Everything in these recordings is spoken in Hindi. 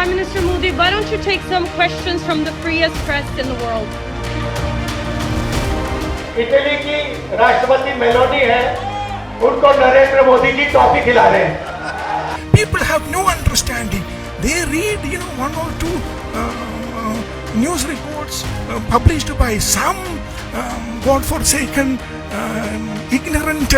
Prime Minister Modi, why don't you take some questions from the freest press in the world? Italy की राष्ट्रपति मेलोडी है, उनको नरेंद्र मोदी जी टॉफी खिला रहे हैं। People have no understanding. They read, one or two news reports published by some godforsaken, ignorant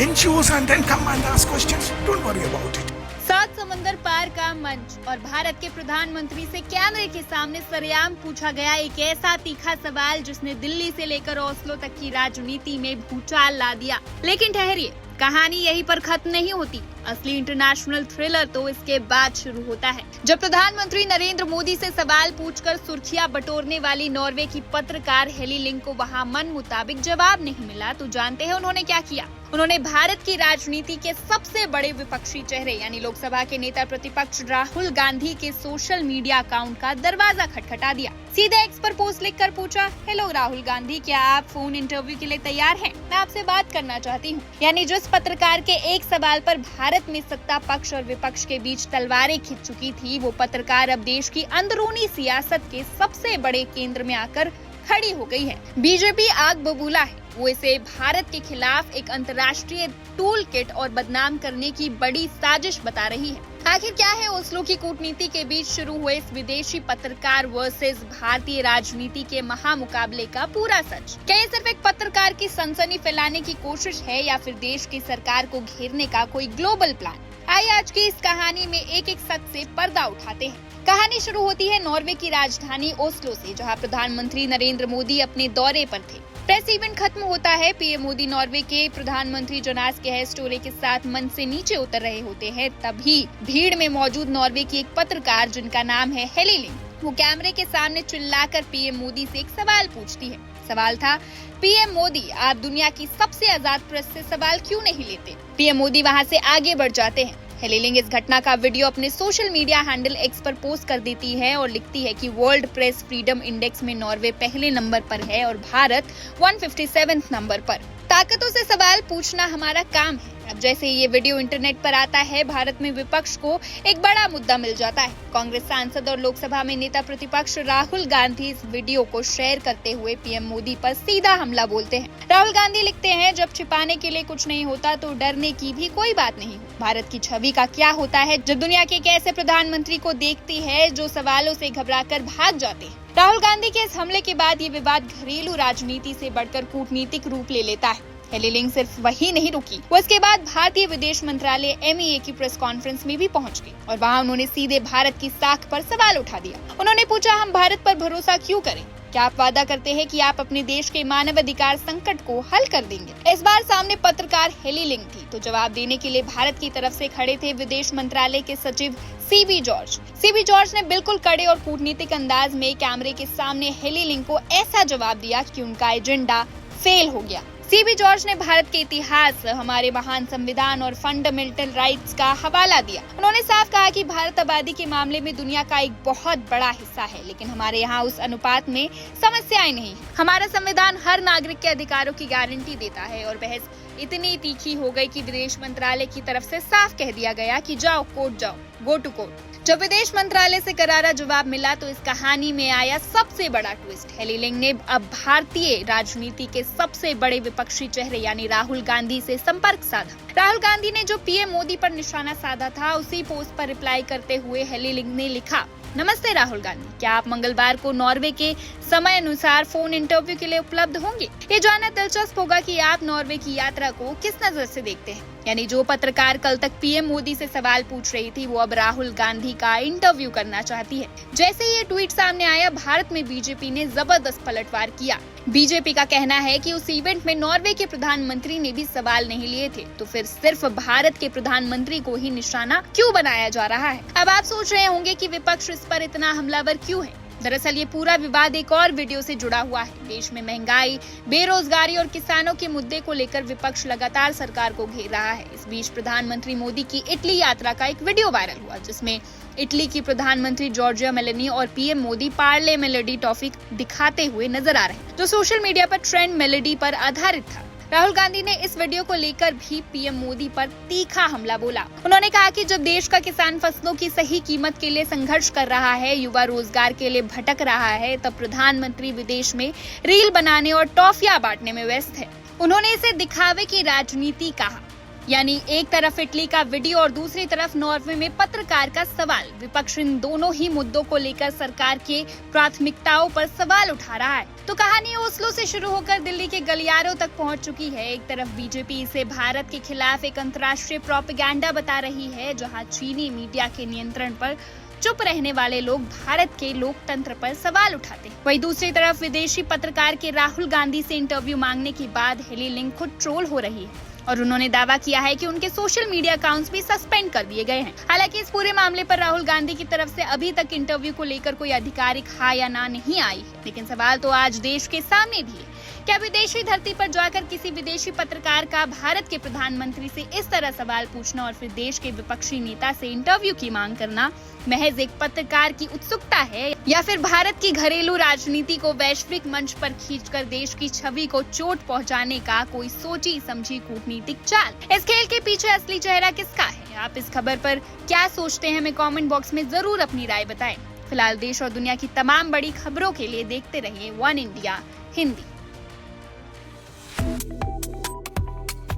NGOs and then come and ask questions. Don't worry about it. सात समंदर पार का मंच और भारत के प्रधानमंत्री से कैमरे के सामने सरेआम पूछा गया एक ऐसा तीखा सवाल जिसने दिल्ली से लेकर ओस्लो तक की राजनीति में भूचाल ला दिया। लेकिन ठहरिए, कहानी यहीं पर खत्म नहीं होती। असली इंटरनेशनल थ्रिलर तो इसके बाद शुरू होता है, जब प्रधानमंत्री नरेंद्र मोदी से सवाल पूछकर सुर्खियां बटोरने वाली नॉर्वे की पत्रकार हेली लिंग को वहां मन मुताबिक जवाब नहीं मिला तो जानते हैं उन्होंने क्या किया। उन्होंने भारत की राजनीति के सबसे बड़े विपक्षी चेहरे यानी लोकसभा के नेता प्रतिपक्ष राहुल गांधी के सोशल मीडिया अकाउंट का दरवाजा खटखटा दिया। सीधे एक्स पर पोस्ट लिखकर पूछा, हेलो राहुल गांधी, क्या आप फोन इंटरव्यू के लिए तैयार हैं? मैं आपसे बात करना चाहती हूँ। यानी जिस पत्रकार के एक सवाल पर भारत में सत्ता पक्ष और विपक्ष के बीच तलवारें खिंच चुकी थी, वो पत्रकार अब देश की अंदरूनी सियासत के सबसे बड़े केंद्र में आकर खड़ी हो गई है। बीजेपी आग बबूला है, वो इसे भारत के खिलाफ एक अंतर्राष्ट्रीय टूल किट और बदनाम करने की बड़ी साजिश बता रही है। आखिर क्या है ओस्लो की कूटनीति के बीच शुरू हुए इस विदेशी पत्रकार वर्सेस भारतीय राजनीति के महामुकाबले का पूरा सच? क्या ये सिर्फ एक पत्रकार की सनसनी फैलाने की कोशिश है या फिर देश की सरकार को घेरने का कोई ग्लोबल प्लान? आइए आज की इस कहानी में एक एक सच से पर्दा उठाते हैं। कहानी शुरू होती है नॉर्वे की राजधानी ओस्लो से, जहां प्रधानमंत्री नरेंद्र मोदी अपने दौरे पर थे। प्रेस इवेंट खत्म होता है। पीएम मोदी नॉर्वे के प्रधानमंत्री जोनास गैस्टोरे के साथ मंच से नीचे उतर रहे होते हैं। तभी भीड़ में मौजूद नॉर्वे की एक पत्रकार जिनका नाम है हेली लिंग, वो कैमरे के सामने चिल्लाकर पीएम मोदी से एक सवाल पूछती है। सवाल था, पीएम मोदी, आप दुनिया की सबसे आजाद प्रेस से सवाल क्यों नहीं लेते? पीएम मोदी वहां से आगे बढ़ जाते हैं। हेली लिंग इस घटना का वीडियो अपने सोशल मीडिया हैंडल एक्स पर पोस्ट कर देती है और लिखती है कि वर्ल्ड प्रेस फ्रीडम इंडेक्स में नॉर्वे पहले नंबर पर है और भारत 157 नंबर पर। ताकतों से सवाल पूछना हमारा काम है। अब जैसे ये वीडियो इंटरनेट पर आता है, भारत में विपक्ष को एक बड़ा मुद्दा मिल जाता है। कांग्रेस सांसद और लोकसभा में नेता प्रतिपक्ष राहुल गांधी इस वीडियो को शेयर करते हुए पीएम मोदी पर सीधा हमला बोलते हैं। राहुल गांधी लिखते हैं, जब छिपाने के लिए कुछ नहीं होता तो डरने की भी कोई बात नहीं। भारत की छवि का क्या होता है जब दुनिया के एक ऐसे प्रधानमंत्री को देखती है जो सवालों से घबराकर भाग जाते हैं? राहुल गांधी के इस हमले के बाद ये विवाद घरेलू राजनीति से बढ़कर कूटनीतिक रूप ले लेता है। हेली लिंग सिर्फ वही नहीं रुकी, वो इसके बाद भारतीय विदेश मंत्रालय MEA की प्रेस कॉन्फ्रेंस में भी पहुंच गई और वहां उन्होंने सीधे भारत की साख पर सवाल उठा दिया। उन्होंने पूछा, हम भारत पर भरोसा क्यों करें? क्या आप वादा करते हैं कि आप अपने देश के मानवाधिकार संकट को हल कर देंगे? इस बार सामने पत्रकार हेली लिंग थी तो जवाब देने के लिए भारत की तरफ से खड़े थे विदेश मंत्रालय के सचिव CB जॉर्ज। CB जॉर्ज ने बिल्कुल कड़े और कूटनीतिक अंदाज में कैमरे के सामने हेली लिंग को ऐसा जवाब दिया कि उनका एजेंडा फेल हो गया। CB जॉर्ज ने भारत के इतिहास, हमारे महान संविधान और फंडामेंटल राइट्स का हवाला दिया। उन्होंने साफ कहा कि भारत आबादी के मामले में दुनिया का एक बहुत बड़ा हिस्सा है, लेकिन हमारे यहाँ उस अनुपात में समस्याएं नहीं। हमारा संविधान हर नागरिक के अधिकारों की गारंटी देता है और बहस इतनी तीखी हो गई कि विदेश मंत्रालय की तरफ से साफ कह दिया गया कि जाओ कोर्ट जाओ, गो टू कोर्ट। जब विदेश मंत्रालय से करारा जवाब मिला तो इस कहानी में आया सबसे बड़ा ट्विस्ट। हेली लिंग ने अब भारतीय राजनीति के सबसे बड़े विपक्षी चेहरे यानी राहुल गांधी से संपर्क साधा। राहुल गांधी ने जो पीएम मोदी पर निशाना साधा था, उसी पोस्ट पर रिप्लाई करते हुए हेली लिंग ने लिखा, नमस्ते राहुल गांधी, क्या आप मंगलवार को नॉर्वे के समय अनुसार फोन इंटरव्यू के लिए उपलब्ध होंगे? ये जानना दिलचस्प होगा कि आप नॉर्वे की यात्रा को किस नजर से देखते हैं। यानी जो पत्रकार कल तक पीएम मोदी से सवाल पूछ रही थी, वो अब राहुल गांधी का इंटरव्यू करना चाहती है। जैसे ये ट्वीट सामने आया, भारत में बीजेपी ने जबरदस्त पलटवार किया। बीजेपी का कहना है कि उस इवेंट में नॉर्वे के प्रधानमंत्री ने भी सवाल नहीं लिए थे, तो फिर सिर्फ भारत के प्रधानमंत्री को ही निशाना क्यों बनाया जा रहा है? अब आप सोच रहे होंगे कि विपक्ष इस पर इतना हमलावर क्यों है। दरअसल ये पूरा विवाद एक और वीडियो से जुड़ा हुआ है। देश में महंगाई, बेरोजगारी और किसानों के मुद्दे को लेकर विपक्ष लगातार सरकार को घेर रहा है। इस बीच प्रधानमंत्री मोदी की इटली यात्रा का एक वीडियो वायरल हुआ, जिसमें इटली की प्रधानमंत्री जॉर्जिया मेलोनी और PM Modi Parle melody toffee दिखाते हुए नजर आ रहे हैं, जो सोशल मीडिया पर ट्रेंड मेलोडी पर आधारित था। राहुल गांधी ने इस वीडियो को लेकर भी पीएम मोदी पर तीखा हमला बोला। उन्होंने कहा कि जब देश का किसान फसलों की सही कीमत के लिए संघर्ष कर रहा है, युवा रोजगार के लिए भटक रहा है, तब प्रधानमंत्री विदेश में रील बनाने और टॉफियां बांटने में व्यस्त है। उन्होंने इसे दिखावे की राजनीति कहा, यानी एक तरफ इटली का वीडियो और दूसरी तरफ नॉर्वे में पत्रकार का सवाल। विपक्ष इन दोनों ही मुद्दों को लेकर सरकार के प्राथमिकताओं पर सवाल उठा रहा है। तो कहानी ओस्लो से शुरू होकर दिल्ली के गलियारों तक पहुंच चुकी है। एक तरफ बीजेपी इसे भारत के खिलाफ एक अंतर्राष्ट्रीय प्रोपेगेंडा बता रही है, जहां चीनी मीडिया के नियंत्रण पर चुप रहने वाले लोग भारत के लोकतंत्र पर सवाल उठाते हैं। वहीं दूसरी तरफ विदेशी पत्रकार के राहुल गांधी से इंटरव्यू मांगने के बाद हेली लिंक खुद ट्रोल हो रही है और उन्होंने दावा किया है कि उनके सोशल मीडिया अकाउंट्स भी सस्पेंड कर दिए गए हैं। हालांकि इस पूरे मामले पर राहुल गांधी की तरफ से अभी तक इंटरव्यू को लेकर कोई आधिकारिक हाँ या ना नहीं आई है, लेकिन सवाल तो आज देश के सामने भी है। क्या विदेशी धरती पर जाकर किसी विदेशी पत्रकार का भारत के प्रधानमंत्री से इस तरह सवाल पूछना और फिर देश के विपक्षी नेता से इंटरव्यू की मांग करना महज एक पत्रकार की उत्सुकता है, या फिर भारत की घरेलू राजनीति को वैश्विक मंच पर खींचकर देश की छवि को चोट पहुंचाने का कोई सोची समझी कूटनीतिक चाल? इस खेल के पीछे असली चेहरा किसका है? आप इस खबर पर क्या सोचते हैं? हमें कमेंट बॉक्स में जरूर अपनी राय बताएं। फिलहाल देश और दुनिया की तमाम बड़ी खबरों के लिए देखते रहिए one India Hindi.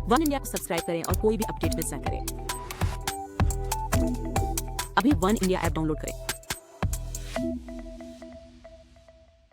One India को सब्सक्राइब करें और कोई भी अपडेट मिस न करें। अभी वन इंडिया ऐप डाउनलोड करें।